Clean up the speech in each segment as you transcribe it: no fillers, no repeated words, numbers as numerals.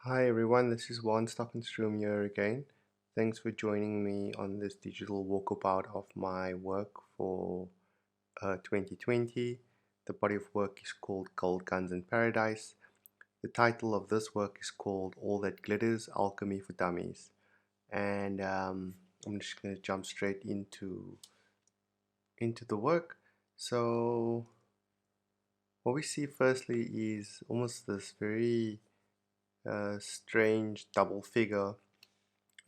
Hi everyone, this is Juan Stockenstroom here again. Thanks for joining me on this digital walkabout of my work for 2020. The body of work is called Gold Guns in Paradise. The title of this work is called All That Glitters, Alchemy for Dummies. And I'm just going to jump straight into the work. So what we see firstly is almost this very strange double figure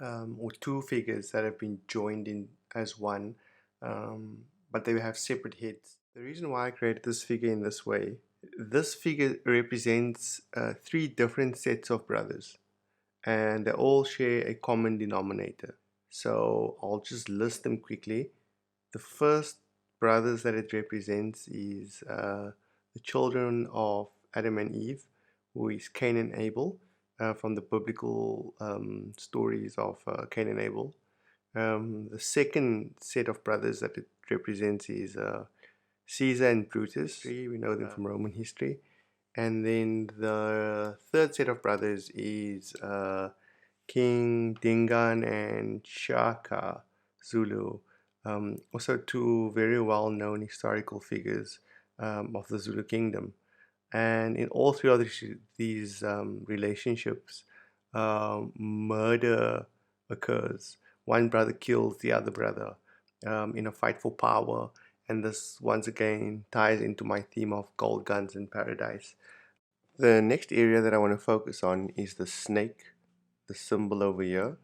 or two figures that have been joined in as one, but they have separate heads. The reason why I created this figure in this figure represents three different sets of brothers, and they all share a common denominator. So I'll just list them quickly. The first brothers that it represents is the children of Adam and Eve, who is Cain and Abel, from the biblical stories of Cain and Abel. The second set of brothers that it represents is Caesar and Brutus. We know them from Roman history. And then the third set of brothers is King Dingan and Shaka Zulu. Also two very well-known historical figures of the Zulu kingdom. And in all three of these relationships, murder occurs. One brother kills the other brother in a fight for power. And this once again ties into my theme of gold guns in paradise. The next area that I want to focus on is the snake, the symbol over here.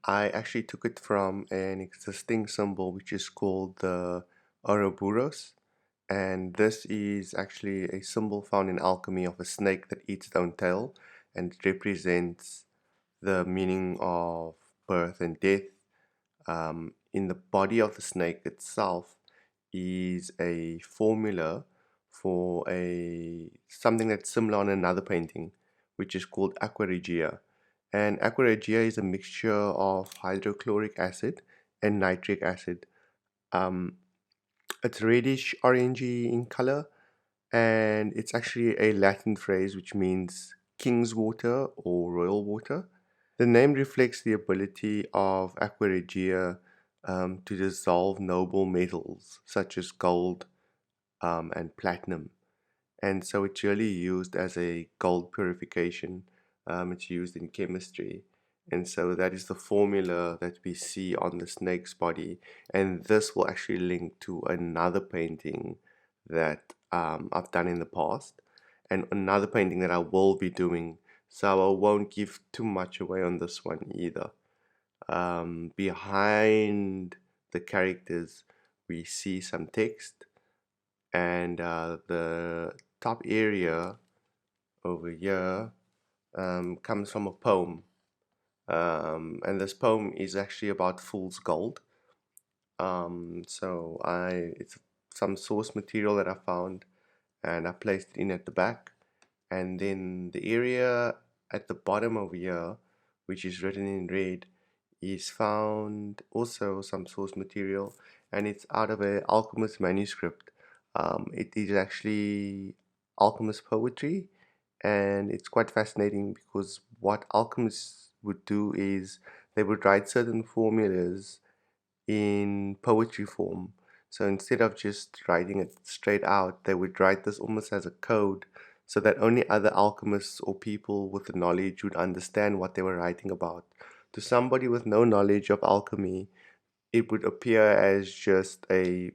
I actually took it from an existing symbol which is called the Ouroboros, and this is actually a symbol found in alchemy of a snake that eats its own tail, and it represents the meaning of birth and death. In the body of the snake itself is a formula for a something that's similar on another painting, which is called aqua regia. And aqua regia is a mixture of hydrochloric acid and nitric acid. Um, it's reddish orangey in color, and it's actually a Latin phrase which means king's water or royal water. The name reflects the ability of aqua regia to dissolve noble metals such as gold and platinum. And so it's really used as a gold purification. It's used in chemistry. And so that is the formula that we see on the snake's body. And this will actually link to another painting that I've done in the past, and another painting that I will be doing. So I won't give too much away on this one either. Behind the characters, we see some text, and the top area over here comes from a poem, and this poem is actually about fool's gold. It's some source material that I found, and I placed it in at the back, and then the area at the bottom over here, which is written in red, is found also some source material, and it's out of a alchemist manuscript. It is actually alchemist poetry, and it's quite fascinating because what alchemists would do is they would write certain formulas in poetry form. So instead of just writing it straight out, they would write this almost as a code so that only other alchemists or people with the knowledge would understand what they were writing about. To somebody with no knowledge of alchemy, it would appear as just a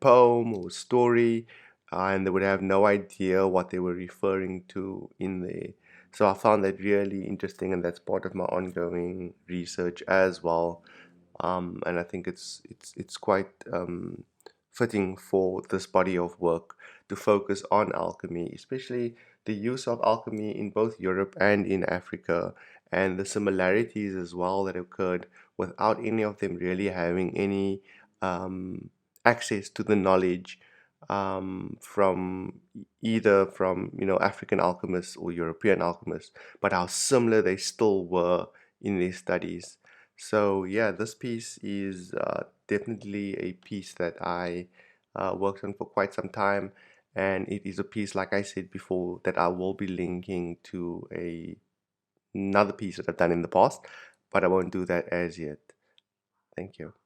poem or story, and they would have no idea what they were referring to in there. So I found that really interesting, and that's part of my ongoing research as well. And I think it's quite fitting for this body of work to focus on alchemy, especially the use of alchemy in both Europe and in Africa, and the similarities as well that occurred without any of them really having any access to the knowledge from either from African alchemists or European alchemists, but how similar they still were in their studies. So yeah, this piece is definitely a piece that I worked on for quite some time, and it is a piece, like I said before, that I will be linking to another piece that I've done in the past, but I won't do that as yet. Thank you.